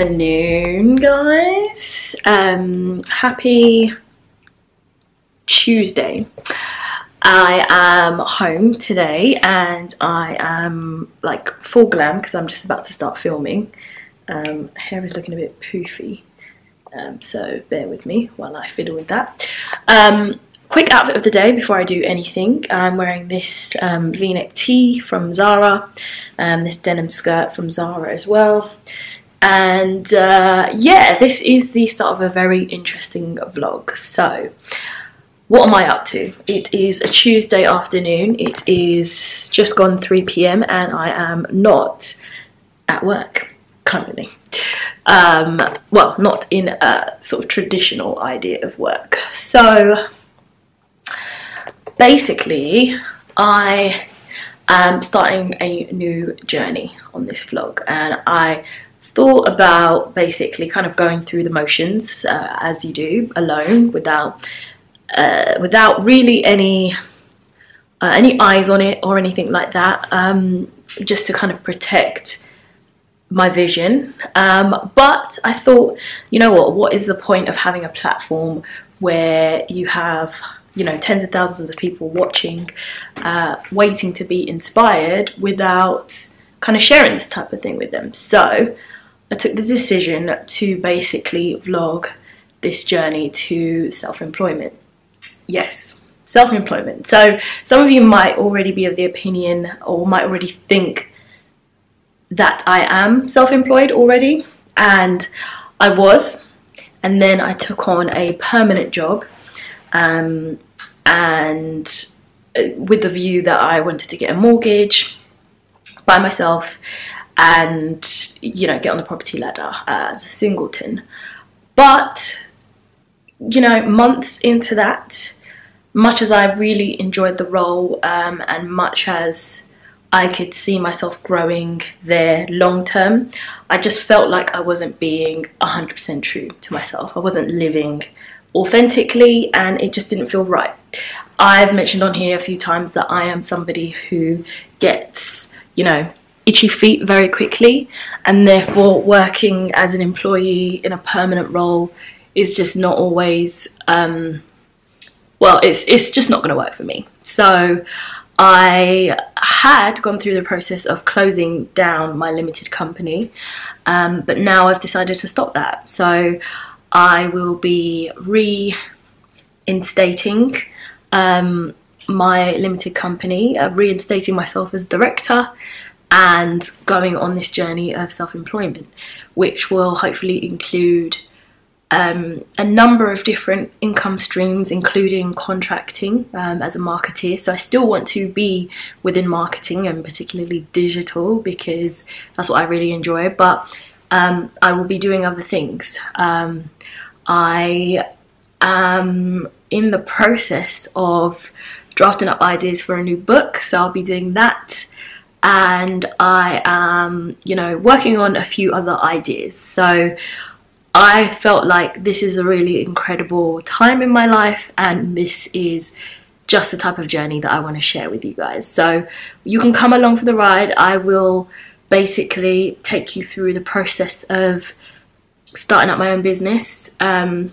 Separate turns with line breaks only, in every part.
afternoon, guys. Happy Tuesday. I am home today and I am like full glam because I'm just about to start filming. Hair is looking a bit poofy, so bear with me while I fiddle with that. Quick outfit of the day before I do anything. I'm wearing this v-neck tee from Zara, this denim skirt from Zara as well. And yeah, this is the start of a very interesting vlog. So what am I up to? It is a Tuesday afternoon. It is just gone 3 p.m. and I am not at work currently. Well, not in a sort of traditional idea of work. So basically, I am starting a new journey on this vlog, and I thought about basically kind of going through the motions as you do, alone, without really any eyes on it or anything like that, just to kind of protect my vision. But I thought, you know what is the point of having a platform where you have, you know, tens of thousands of people watching, waiting to be inspired without kind of sharing this type of thing with them. So I took the decision to basically vlog this journey to self-employment. Yes, self-employment. So some of you might already be of the opinion or might already think that I am self-employed already, and I was, and then I took on a permanent job, and with the view that I wanted to get a mortgage by myself and, you know, get on the property ladder as a singleton. But, you know, months into that, much as I really enjoyed the role, and much as I could see myself growing there long term, I just felt like I wasn't being 100% true to myself. I wasn't living authentically, and it just didn't feel right. I've mentioned on here a few times that I am somebody who gets, you know, itchy feet very quickly, and therefore working as an employee in a permanent role is just not always, well, it's just not going to work for me. So I had gone through the process of closing down my limited company, but now I've decided to stop that. So I will be reinstating my limited company, reinstating myself as director, and going on this journey of self-employment, which will hopefully include a number of different income streams, including contracting as a marketeer. So I still want to be within marketing, and particularly digital, because that's what I really enjoy, but I will be doing other things. I am in the process of drafting up ideas for a new book, so I'll be doing that. And I am, you know, working on a few other ideas. So I felt like this is a really incredible time in my life, and this is just the type of journey that I want to share with you guys. So you can come along for the ride. I will basically take you through the process of starting up my own business. Well,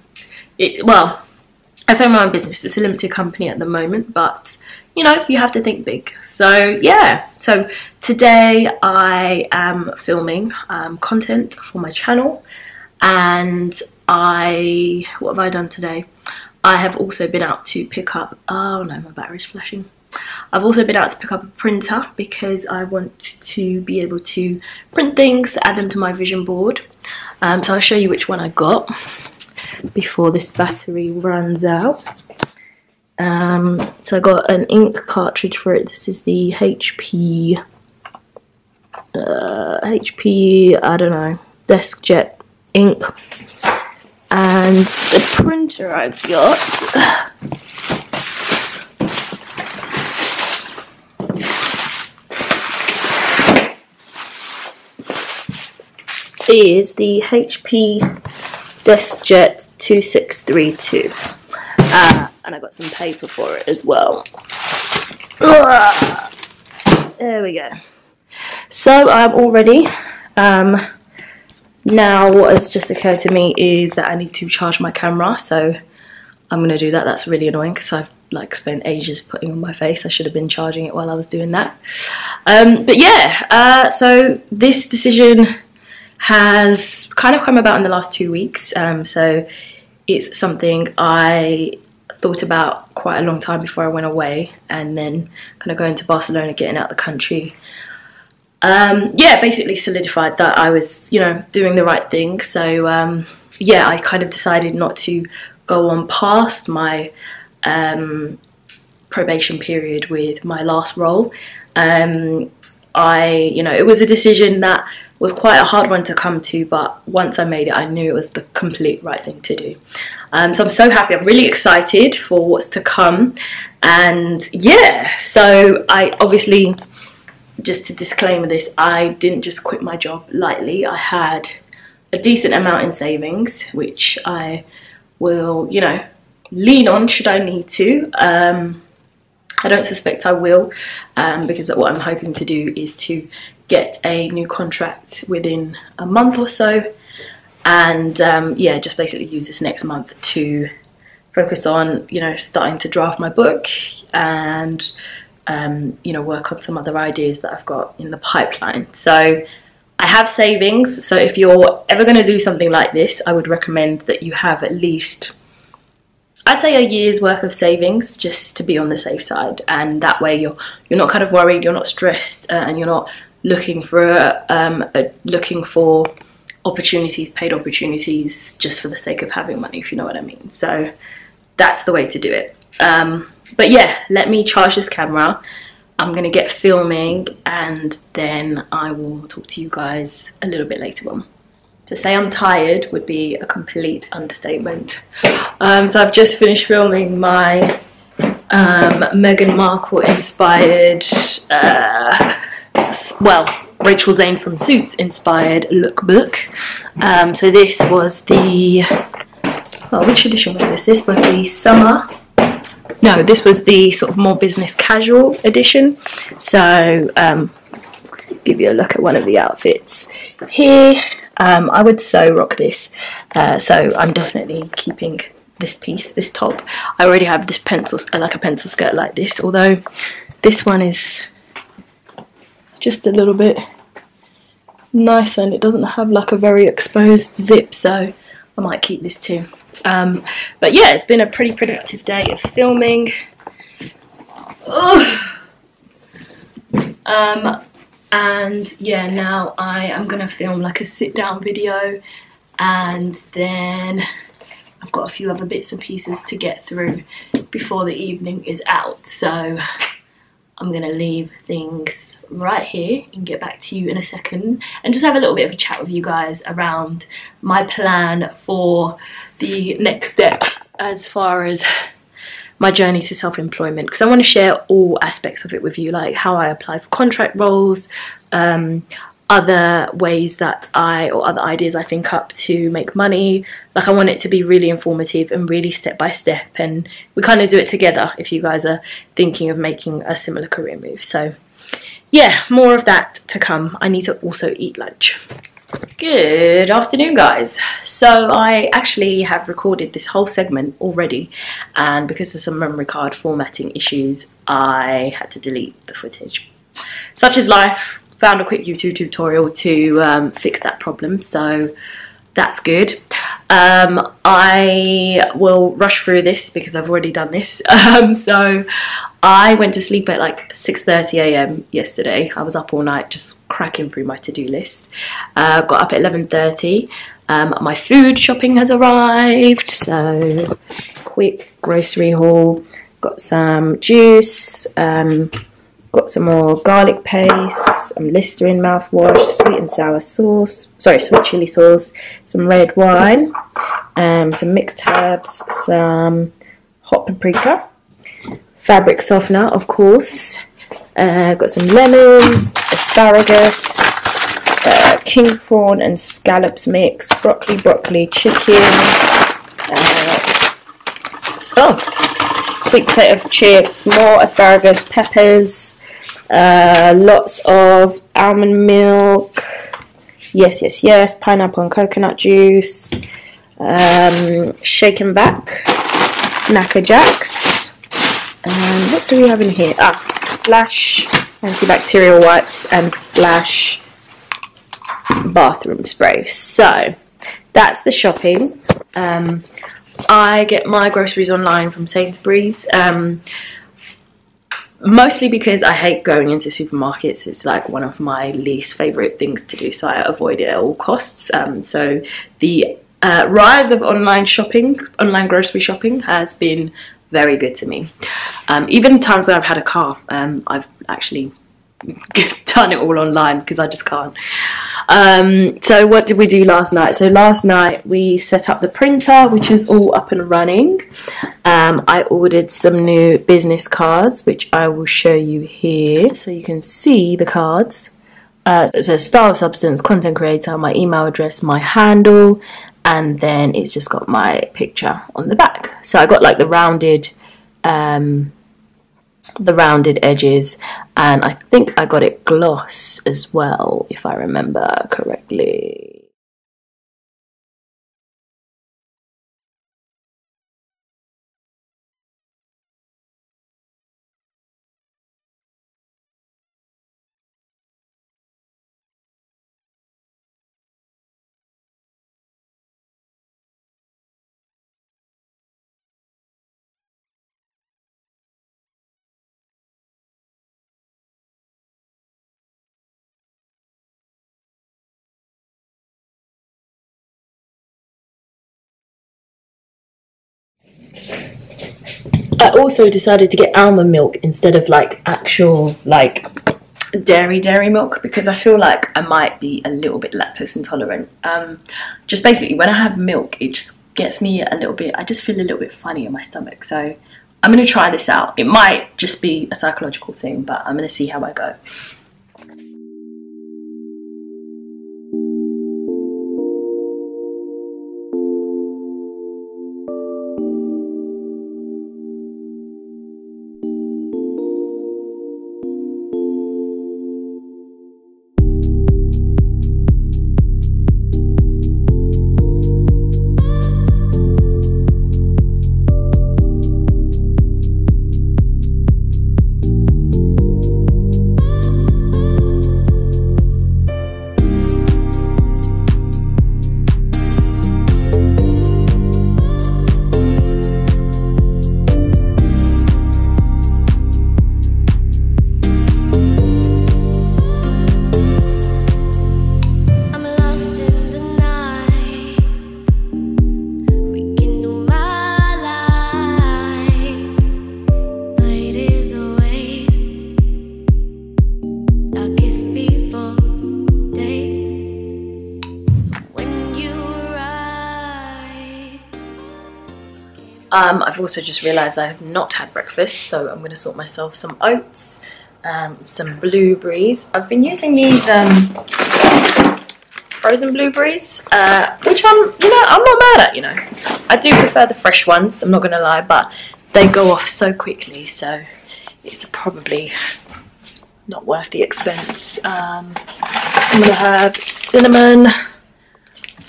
I say my own business, it's a limited company at the moment, but you know, you have to think big. So yeah, so today I am filming content for my channel, and what have I done today? I have also been out to pick up, oh no, my battery's flashing. I've also been out to pick up a printer because I want to be able to print things, add them to my vision board. So I'll show you which one I got before this battery runs out. So I got an ink cartridge for it. This is the HP, I don't know, DeskJet ink. And the printer I've got is the HP DeskJet 2632. And I got some paper for it as well. There we go. So I'm already Now what has just occurred to me is that I need to charge my camera, so I'm gonna do that. That's really annoying because I've like spent ages putting on my face. I should have been charging it while I was doing that. But yeah, so this decision has kind of come about in the last 2 weeks. So it's something I thought about quite a long time before I went away, and then kind of going to Barcelona, getting out of the country. Yeah, basically solidified that I was, you know, doing the right thing. So yeah, I kind of decided not to go on past my probation period with my last role. You know, it was a decision that was quite a hard one to come to, but once I made it, I knew it was the complete right thing to do. So I'm so happy. I'm really excited for what's to come. And yeah, so I obviously, just to disclaimer this, I didn't just quit my job lightly. I had a decent amount in savings, which I will, you know, lean on should I need to. I don't suspect I will, because what I'm hoping to do is to get a new contract within a month or so, and yeah, just basically use this next month to focus on, you know, starting to draft my book and you know, work on some other ideas that I've got in the pipeline. So I have savings, so if you're ever going to do something like this, I would recommend that you have at least, I'd say, a year's worth of savings, just to be on the safe side. And that way you're not kind of worried, you're not stressed, and you're not looking for opportunities, paid opportunities, just for the sake of having money, if you know what I mean. So that's the way to do it. But yeah, let me charge this camera. I'm gonna get filming, and then I will talk to you guys a little bit later on. To say I'm tired would be a complete understatement. So I've just finished filming my Meghan Markle inspired, well, Rachel Zane from Suits inspired lookbook. So this was the, well, which edition was this? This was the summer. No, this was the sort of more business casual edition. So give you a look at one of the outfits here. I would so rock this. So I'm definitely keeping this piece, this top. I already have this pencil, like a pencil skirt like this, although this one is just a little bit nicer and it doesn't have like a very exposed zip, so I might keep this too. But yeah, it's been a pretty productive day of filming. And yeah, now I am gonna film like a sit down video, and then I've got a few other bits and pieces to get through before the evening is out. So I'm gonna leave things right here and get back to you in a second, and just have a little bit of a chat with you guys around my plan for the next step as far as my journey to self-employment, because I want to share all aspects of it with you, like how I apply for contract roles, other ways that or other ideas I think up to make money. Like, I want it to be really informative and really step by step, and we kind of do it together if you guys are thinking of making a similar career move. So yeah, more of that to come. I need to also eat lunch. Good afternoon, guys. So I actually have recorded this whole segment already, and because of some memory card formatting issues, I had to delete the footage. Such is life. Found a quick YouTube tutorial to fix that problem, so that's good. I will rush through this because I've already done this. So I went to sleep at like 6:30 AM yesterday. I was up all night just cracking through my to-do list. Got up at 11:30. My food shopping has arrived, so quick grocery haul. Got some juice, got some more garlic paste, some Listerine mouthwash, sweet and sour sauce, sorry, sweet chili sauce, some red wine, some mixed herbs, some hot paprika, fabric softener, of course. Got some lemons, asparagus, king prawn and scallops mix, broccoli, chicken, sweet potato chips, more asparagus, peppers, lots of almond milk, Yes, yes, yes. Pineapple and coconut juice. Shake and vac. Snacker Jacks. And what do we have in here? Flash antibacterial wipes and Flash bathroom spray. So that's the shopping. I get my groceries online from Sainsbury's, mostly because I hate going into supermarkets. It's like one of my least favourite things to do, so I avoid it at all costs. So the rise of online shopping, online grocery shopping, has been very good to me. Even times where I've had a car, I've actually done it all online because I just can't. So what did we do last night? So last night we set up the printer, which is all up and running. I ordered some new business cards, which I will show you here so you can see the cards. It says Star of Substance, content creator, my email address, my handle, and then it's just got my picture on the back. So I got like the rounded edges, and I think I got it gloss as well, if I remember correctly. I also decided to get almond milk instead of like actual like dairy milk, because I feel like I might be a little bit lactose intolerant. Just basically when I have milk, it just gets me a little bit, I just feel a little bit funny in my stomach. So I'm going to try this out. It might just be a psychological thing, but I'm going to see how I go. I've also just realised I have not had breakfast, so I'm going to sort myself some oats, some blueberries. I've been using these frozen blueberries, which I'm not mad at, I do prefer the fresh ones, I'm not going to lie, but they go off so quickly, so it's probably not worth the expense. I'm going to have cinnamon,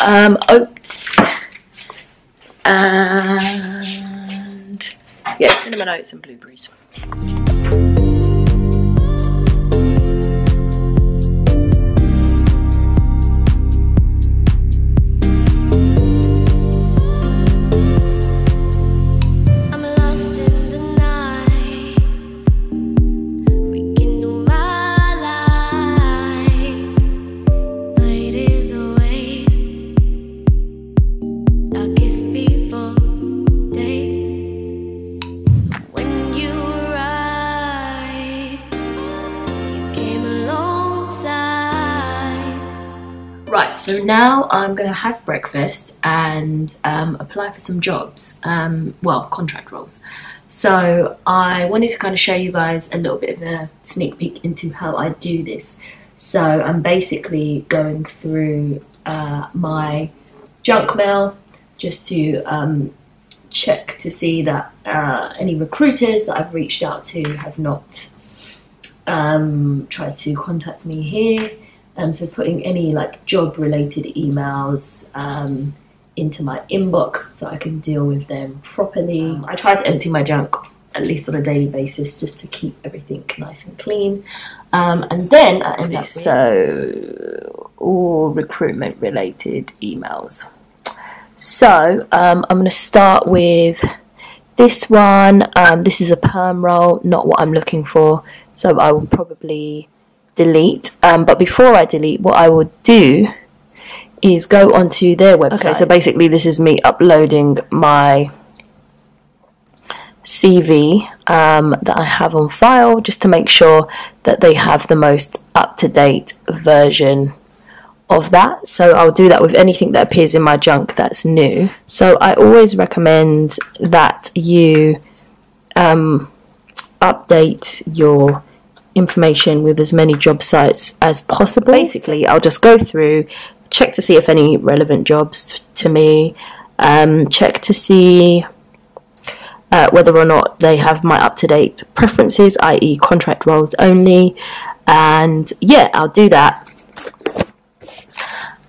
oats, and yeah, cinnamon, oats and blueberries. Right, so now I'm going to have breakfast and apply for some jobs, well, contract roles. So I wanted to kind of show you guys a little bit of a sneak peek into how I do this. So I'm basically going through my junk mail just to check to see that any recruiters that I've reached out to have not tried to contact me here. So putting any like job related emails into my inbox so I can deal with them properly. I try to empty my junk at least on a daily basis just to keep everything nice and clean. And then I end up with all recruitment related emails. So I'm going to start with this one. This is a perm roll, not what I'm looking for, so I will probably delete. But before I delete, what I will do is go onto their website. Okay, so basically this is me uploading my CV that I have on file, just to make sure that they have the most up-to-date version of that. So I'll do that with anything that appears in my junk that's new. So I always recommend that you update your information with as many job sites as possible. Basically, I'll just go through, check to see if any relevant jobs to me, check to see whether or not they have my up-to-date preferences, i.e. contract roles only, and yeah, I'll do that.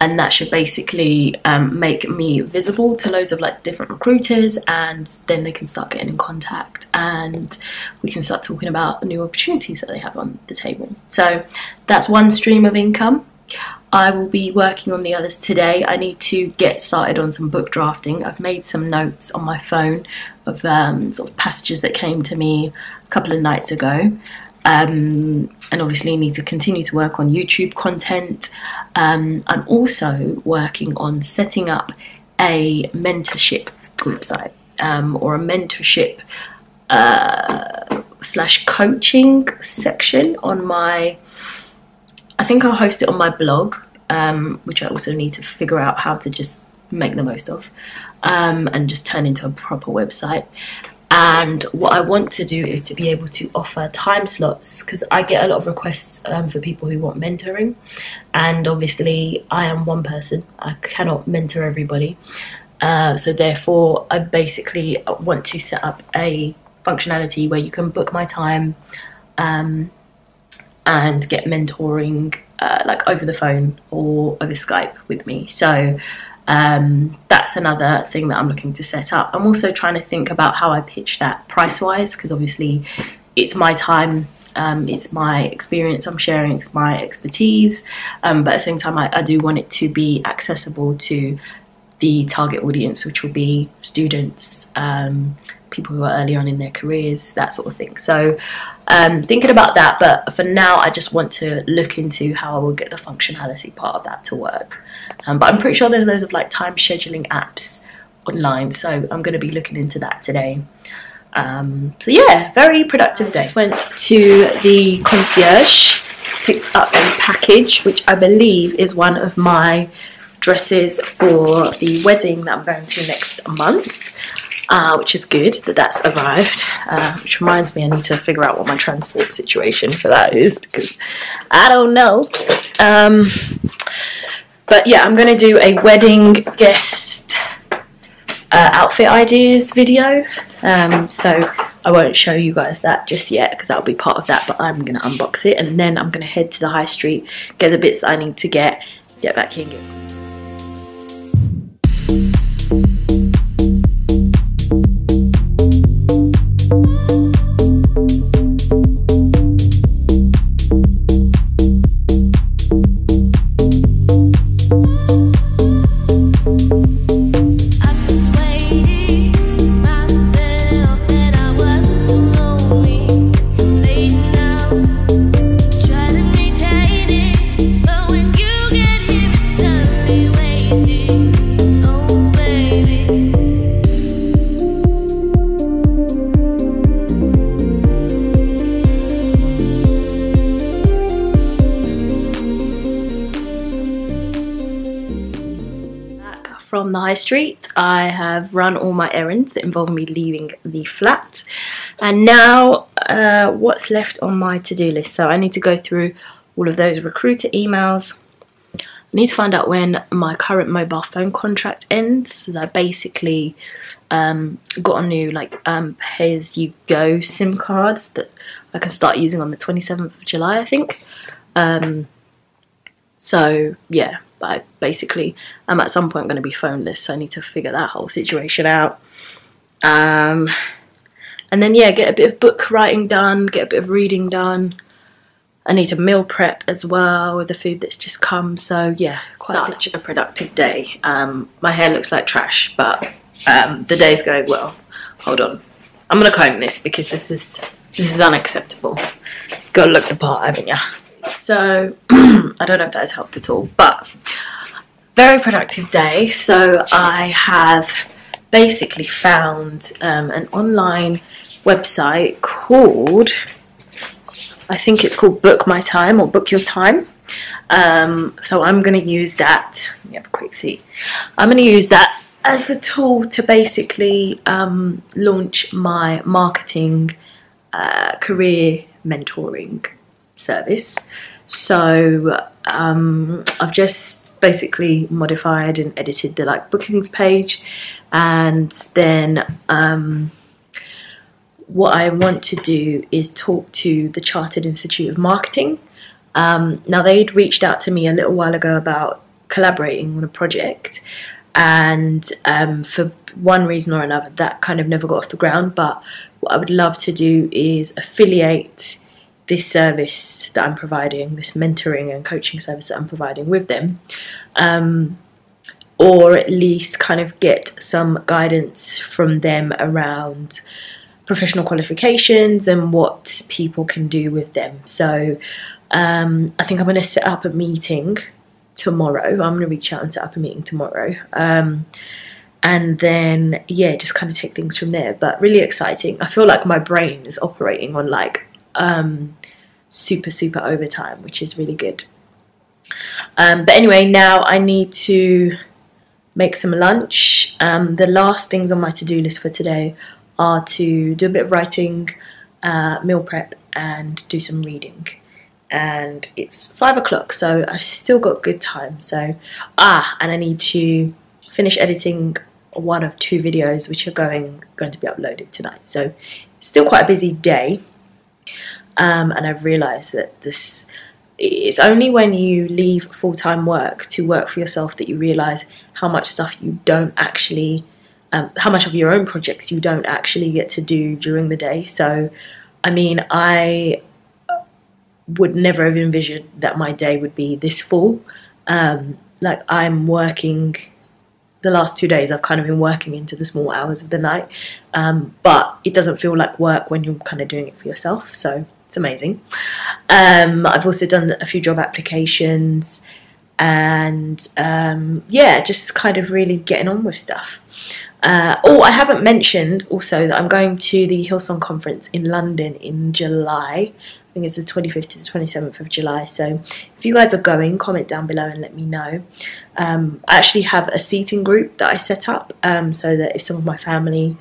And that should basically make me visible to loads of like different recruiters, and then they can start getting in contact and we can start talking about new opportunities that they have on the table. So that's one stream of income. I will be working on the others today. I need to get started on some book drafting. I've made some notes on my phone of sort of passages that came to me a couple of nights ago. And obviously need to continue to work on YouTube content. I'm also working on setting up a mentorship website, or a mentorship / coaching section on my, I think I'll host it on my blog, which I also need to figure out how to just make the most of, and just turn into a proper website. And what I want to do is to be able to offer time slots, because I get a lot of requests for people who want mentoring, and obviously I am one person, I cannot mentor everybody, so therefore I basically want to set up a functionality where you can book my time and get mentoring like over the phone or over Skype with me. So that's another thing that I'm looking to set up. I'm also trying to think about how I pitch that price wise, because obviously it's my time, it's my experience I'm sharing, it's my expertise, but at the same time I do want it to be accessible to the target audience, which will be students, people who are early on in their careers, that sort of thing. So thinking about that, but for now I just want to look into how I will get the functionality part of that to work. But I'm pretty sure there's loads of like time scheduling apps online, so I'm going to be looking into that today. So yeah, very productive day. Just went to the concierge, picked up a package which I believe is one of my dresses for the wedding that I'm going to next month, which is good that that's arrived, which reminds me I need to figure out what my transport situation for that is, because I don't know. But yeah, I'm going to do a wedding guest outfit ideas video, so I won't show you guys that just yet because that'll be part of that, but I'm going to unbox it and then I'm going to head to the high street, get the bits that I need to get back here and get. From the high street, I have run all my errands that involve me leaving the flat, and now what's left on my to-do list. So I need to go through all of those recruiter emails. I need to find out when my current mobile phone contract ends, so I basically got a new like pay-as-you-go SIM cards that I can start using on the 27th of July, I think. So yeah, but basically I'm at some point going to be phoneless, so I need to figure that whole situation out. And then yeah, get a bit of book writing done, get a bit of reading done. I need to meal prep as well with the food that's just come. So yeah, quite such a productive day. My hair looks like trash, but the day's going well. Hold on, I'm gonna comb this because this is unacceptable. You've got to look the part, haven't you? So I don't know if that has helped at all, but very productive day. So I have basically found an online website called, I think it's called Book My Time or Book Your Time. So I'm going to use that. Let me have a quick see. I'm going to use that as the tool to basically launch my marketing career mentoring service. So I've just basically modified and edited the bookings page, and then what I want to do is talk to the Chartered Institute of Marketing. Now they'd reached out to me a little while ago about collaborating on a project, and for one reason or another that kind of never got off the ground. But what I would love to do is affiliate this service that I'm providing, this mentoring and coaching service that I'm providing with them, or at least kind of get some guidance from them around professional qualifications and what people can do with them. So I think I'm going to set up a meeting tomorrow. I'm going to reach out and set up a meeting tomorrow, and then yeah, just kind of take things from there. But really exciting. I feel like my brain is operating on super overtime, which is really good. But anyway, now I need to make some lunch. The last things on my to-do list for today are to do a bit of writing, meal prep, and do some reading. And it's 5 o'clock, so I've still got good time. So and I need to finish editing one of 2 videos which are going to be uploaded tonight. So it's still quite a busy day. And I've realised that it's only when you leave full-time work to work for yourself that you realise how much stuff you don't actually, how much of your own projects you don't actually get to do during the day. So, I mean, I would never have envisioned that my day would be this full. I'm working, the last 2 days I've kind of been working into the small hours of the night, but it doesn't feel like work when you're kind of doing it for yourself, so it's amazing. I've also done a few job applications, and yeah, just kind of really getting on with stuff. I haven't mentioned also that I'm going to the Hillsong conference in London in July. I think it's the 25th to the 27th of July. So if you guys are going, comment down below and let me know. I actually have a seating group that I set up, so that if some of my family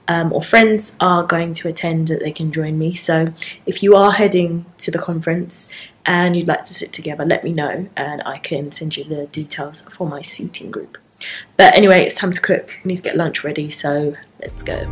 or friends are going to attend, that they can join me. So if you are heading to the conference and you'd like to sit together, let me know and I can send you the details for my seating group. But anyway, it's time to cook. I need to get lunch ready, so let's go.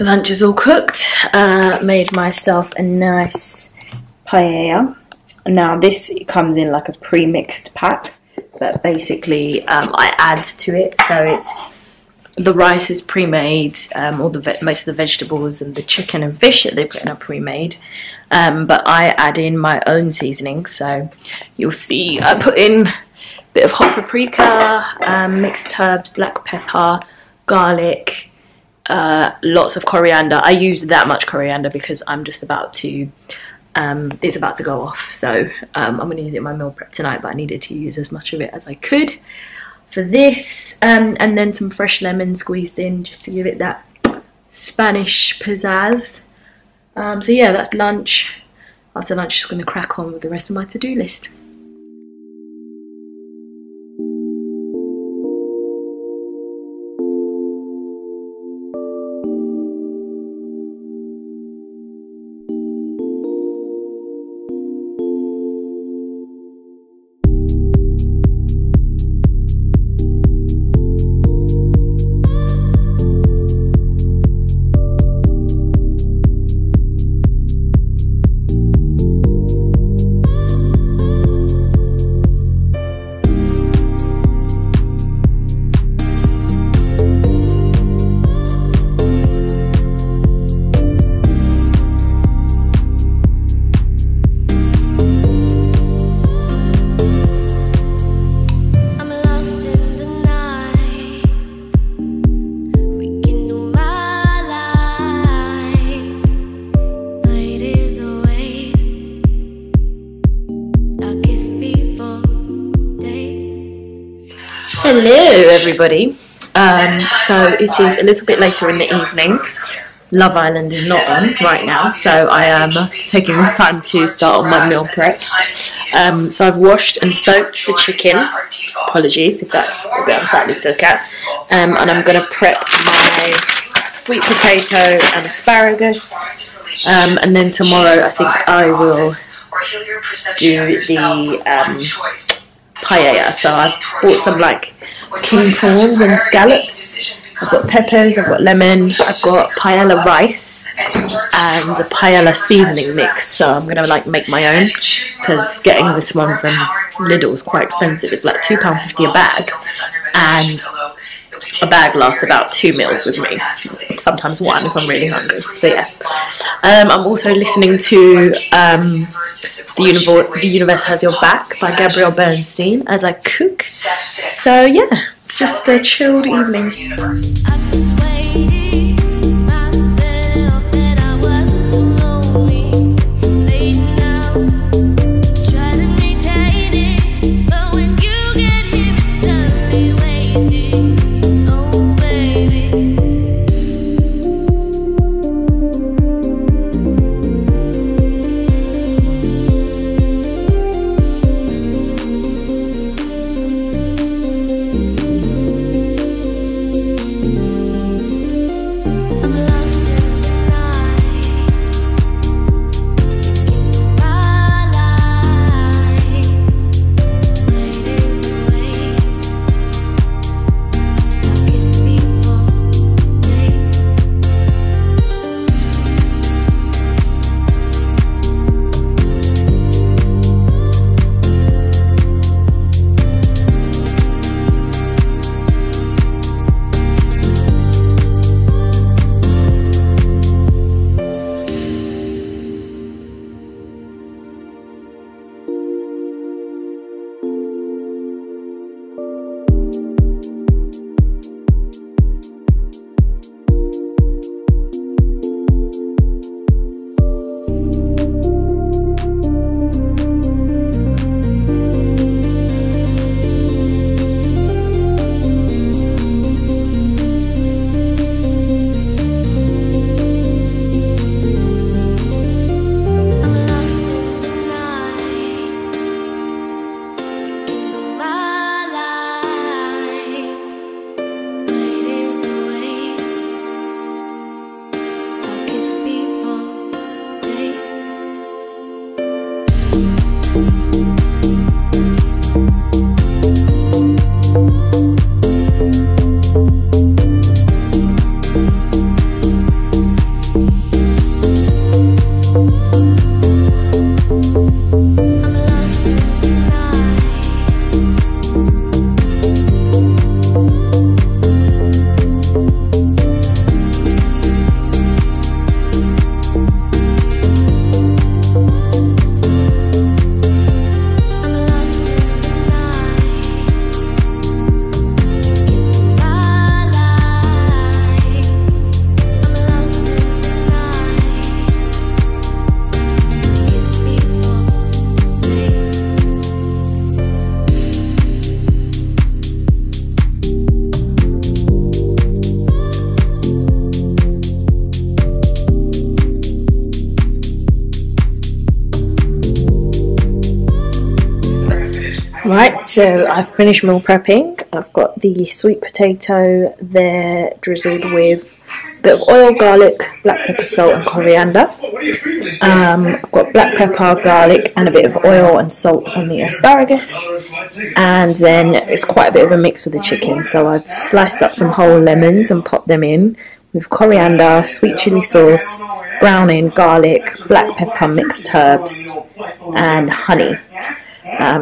So lunch is all cooked. Made myself a nice paella. Now this comes in like a pre-mixed pack, but basically I add to it. So it's the rice is pre-made, all the most of the vegetables and the chicken and fish that they put in are pre-made. But I add in my own seasoning. So you'll see I put in a bit of hot paprika, mixed herbs, black pepper, garlic, lots of coriander. I use that much coriander because I'm just about to it's about to go off, so I'm going to use it in my meal prep tonight, but I needed to use as much of it as I could for this, and then some fresh lemon squeezed in just to give it that Spanish pizzazz. So yeah, that's lunch. After lunch, just going to crack on with the rest of my to-do list. Hello everybody, so it is a little bit later in the evening. Love Island is not on right now, so I am taking this time to start on my meal prep. So I've washed and soaked the chicken, apologies if that's a bit unsightly to look at, and I'm going to prep my sweet potato and asparagus, and then tomorrow I think I will do the paella. So I've bought some like king prawns and scallops, I've got peppers, I've got lemon, I've got paella rice and the paella seasoning mix. So I'm going to like make my own, because getting this one from Lidl is quite expensive. It's like £2.50 a bag, and a bag lasts about 2 meals with me, sometimes one if I'm really hungry. So yeah, I'm also listening to The Universe Has Your Back by Gabrielle Bernstein as I cook. So yeah, just a chilled evening. Right, so I've finished meal prepping. I've got the sweet potato there drizzled with a bit of oil, garlic, black pepper, salt and coriander. I've got black pepper, garlic and a bit of oil and salt on the asparagus. And then it's quite a bit of a mix with the chicken, so I've sliced up some whole lemons and popped them in with coriander, sweet chili sauce, browning, garlic, black pepper, mixed herbs and honey.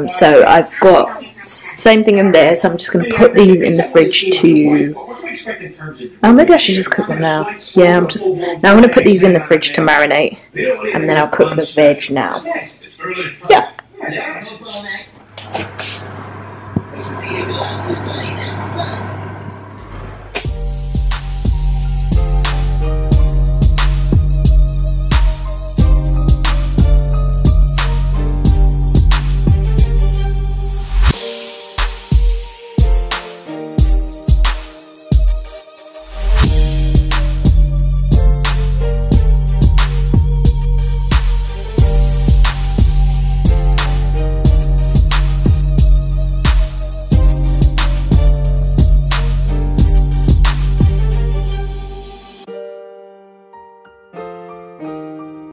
So I've got same thing in there, so I'm just going to put these in the fridge to, oh, maybe I should just cook them now. Yeah, I'm going to put these in the fridge to marinate, and then I'll cook the veg now. Yeah.